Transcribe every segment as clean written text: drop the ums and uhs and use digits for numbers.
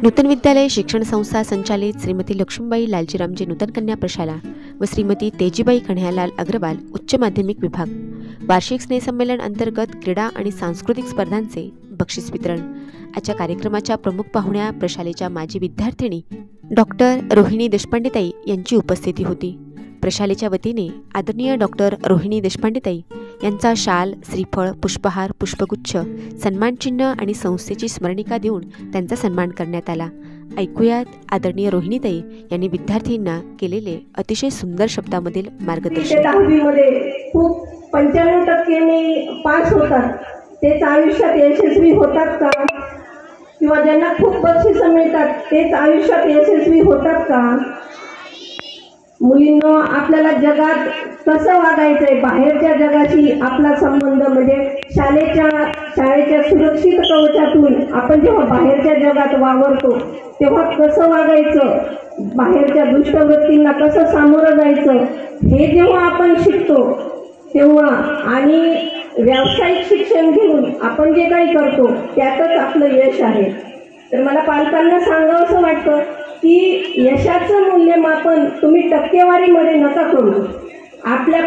नूतन विद्यालय शिक्षण संस्था संचालित श्रीमती लक्ष्मीबाई लालजीरामजी नूतन कन्या प्रशाला व श्रीमती तेजीबाई कन्हैयालाल अग्रवाल उच्च माध्यमिक विभाग वार्षिक स्नेहसंमेलन अंतर्गत क्रीडा आणि सांस्कृतिक स्पर्धांचे बक्षीस वितरण। आजच्या कार्यक्रमाच्या प्रमुख पाहुण्या प्रशालेच्या माजी विद्यार्थिनी डॉक्टर रोहिणी देशपांडेताई यांची उपस्थिती होती। प्रशालेच्या वतीने आदरणीय डॉक्टर रोहिणी देशपांडेताई यांचा शाल, श्रीफळ, पुष्पहार, पुष्पगुच्छ, सन्मानचिन्ह आणि संस्थेची स्मरणिका देऊन त्यांचा सन्मान करण्यात आला। ऐकूयात आदरणीय रोहिणीताई यांनी विद्यार्थ्यांना केलेले अतिशय सुंदर शब्दामधील मार्गदर्शन। 10वी मध्ये खूप 95% पास होतात, तेच आयुष्यात यशस्वी होतात का? किंवा ज्यांना खूप बक्षिसं मिळतात तेच आयुष्यात यशस्वी होतात का? मुलींनो, आपल्याला जगात कसं वागायचंय, बाहेरच्या जगाशी आपला संबंध म्हणजे शाळेच्या सुरक्षित कवचातून आपण जेव्हा बाहेरच्या जगात वावरतो तेव्हा कसं वागायचं, बाहेरच्या दुष्टवृत्तींना कसं सामोरं जायचं हे जेव्हा आपण शिकतो तेव्हा आणि व्यावसायिक शिक्षण घेऊन आपण जे काही करतो त्यातच आपलं यश आहे। तर मला पालकांना सांगावंसं वाटतं की यशाचं मूल्यमापन तुम्ही टक्केवारीमध्ये नका करू। आपल्या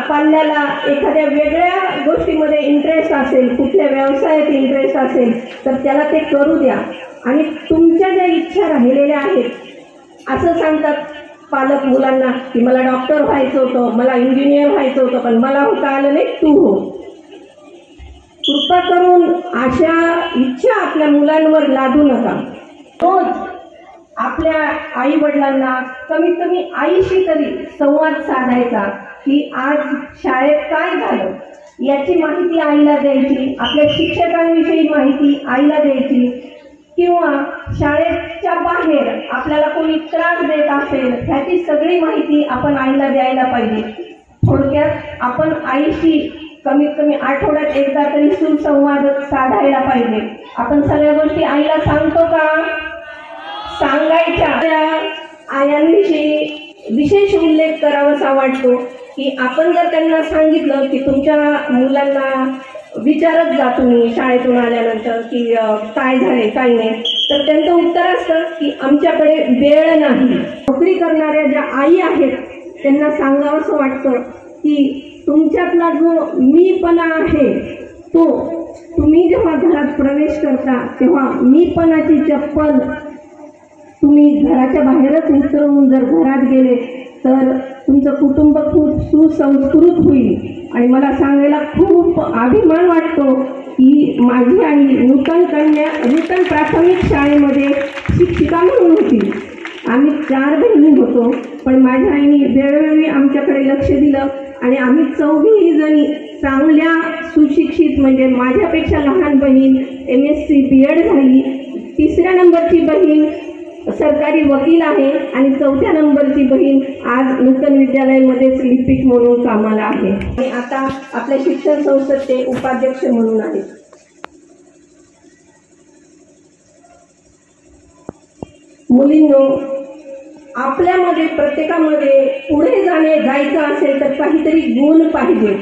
पाल्याला एखाद्या वेगळ्या गोष्टीमध्ये इंटरेस्ट असेल, कुठल्या व्यवसायात इंटरेस्ट असेल तर त्याला ते करू द्या आणि तुमच्या ज्या इच्छा राहिलेल्या आहेत, असं सांगतात पालक मुलांना की मला डॉक्टर व्हायचं होतं, मला इंजिनियर व्हायचं होतं, पण मला होता आलं नाही, तू हो। कृपा करून अशा इच्छा आपल्या मुलांवर लादू नका। रोज आपल्या आई वडिलांना कमीत कमी आईशी तरी संवाद साधायचा की आज शाळेत काय झालं याची माहिती आईला द्यायची, आपल्या शिक्षकांविषयी माहिती आईला द्यायची, किंवा शाळेच्या बाहेर आपल्याला कोणी त्रास देत असेल ह्याची सगळी माहिती आपण आईला द्यायला पाहिजे। थोडक्यात आपण आईशी कमीत कमी आठवड्यात एकदा तरी सुसंवाद साधायला पाहिजे। आपण सगळ्या गोष्टी आईला सांगतो का? सांगायच्या। आयांविषयी विशेष उल्लेख करावासा वाटतो की आपण जर त्यांना सांगितलं की तुमच्या मुलांना विचारत जा तुम्ही शाळेतून आल्यानंतर की काय झाले काय नाही, तर त्यांचं उत्तर असतं की आमच्याकडे वेळ नाही। नोकरी करणाऱ्या ज्या आई आहेत त्यांना सांगावंसं वाटतं की तुमच्यातला जो मीपणा आहे तो तुम्ही जेव्हा घरात प्रवेश करता तेव्हा मीपणाची चप्पल तुम्ही घराच्या बाहेरच उतरवून जर घरात गेले तर तुमचं कुटुंब खूप सुसंस्कृत होईल। आणि मला सांगायला खूप अभिमान वाटतो की माझी आई नूतन प्राथमिक शाळेमध्ये शिक्षिका म्हणून होती। आम्ही 4 बहिणी होतो, पण माझ्या आईने वेळोवेळी आमच्याकडे लक्ष दिलं आणि आम्ही 4ही जणी चांगल्या सुशिक्षित, म्हणजे माझ्यापेक्षा लहान बहीण MSc BEd झाली, 3ऱ्या नंबरची बहीण सरकारी वकील आहे आणि 4थ्या नंबरची बहीण आज नूतन विद्यालयामध्येच लिपिक म्हणून कामाला आहे आणि आता आपल्या शिक्षण संस्थेत ते उपाध्यक्ष म्हणून आहेत। मुलींनो, आपल्यामध्ये प्रत्येकामध्ये पुढे जायचं असेल तर काहीतरी गुण पाहिजे।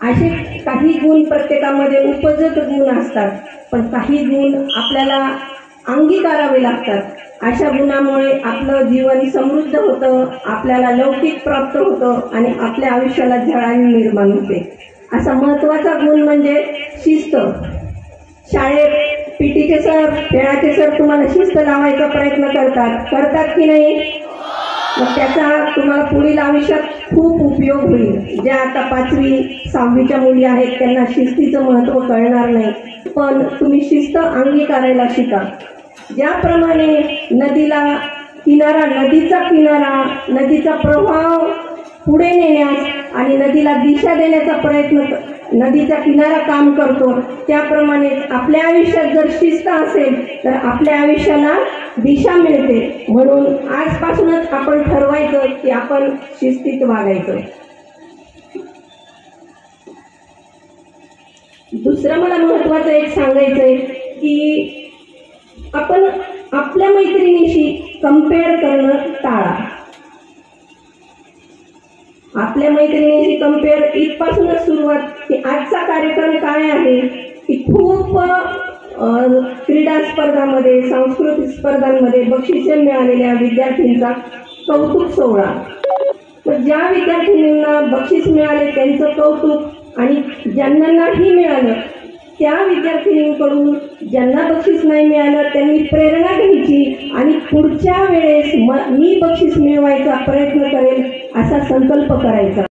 असे काही गुण प्रत्येकामध्ये उपजत गुण असतात, पण काही गुण आपल्याला अंगीकारावे लागतात। अशा गुणामुळे आपलं जीवन समृद्ध होतं, आपल्याला लौकिक प्राप्त होतं आणि आपल्या आयुष्याला झळाळी निर्माण होते। असा महत्त्वाचा गुण म्हणजे शिस्त। शाळेत पीटीचे सर, खेळाचे सर तुम्हाला शिस्त लावायचा प्रयत्न करतात की नाही? मग त्याचा तुम्हाला पुढील आयुष्यात खूप उपयोग होईल। ज्या आता 5वी 6वीच्या मुली आहेत त्यांना शिस्तीचं महत्त्व कळणार नाही, पण तुम्ही शिस्त अंगीकारायला शिका। ज्याप्रमाणे नदीचा किनारा नदीचा प्रवाह पुढे नेण्यास आणि नदीला दिशा देण्याचा प्रयत्न नदीचा किनारा काम करतो, त्याप्रमाणे आपल्या आयुष्यात जर शिस्त असेल तर आपल्या आयुष्याला दिशा मिळते। म्हणून आजपासूनच आपण ठरवायचं की आपण शिस्तीत वागायचं। दुसरं मला महत्त्वाचं एक सांगायचंय की आपण आपल्या मैत्रिणीशी कंपेअर करणं टाळा। आपल्या मैत्रिणीशी कंपेअर इथपासूनच सुरुवात की आजचा कार्यक्रम काय आहे की खूप क्रीडा स्पर्धांमध्ये, सांस्कृतिक स्पर्धांमध्ये बक्षिसे मिळालेल्या विद्यार्थ्यांचा कौतुक सोहळा. तर ज्या विद्यार्थ्यांना बक्षीस मिळाले त्यांचं कौतुक, आणि ज्यांना नाही मिळालं त्या विद्यार्थिनींकडून ज्यांना बक्षीस नाही मिळालं त्यांनी प्रेरणा घ्यायची आणि पुढच्या वेळेस मी बक्षीस मिळवायचा प्रयत्न करेल असा संकल्प करायचा.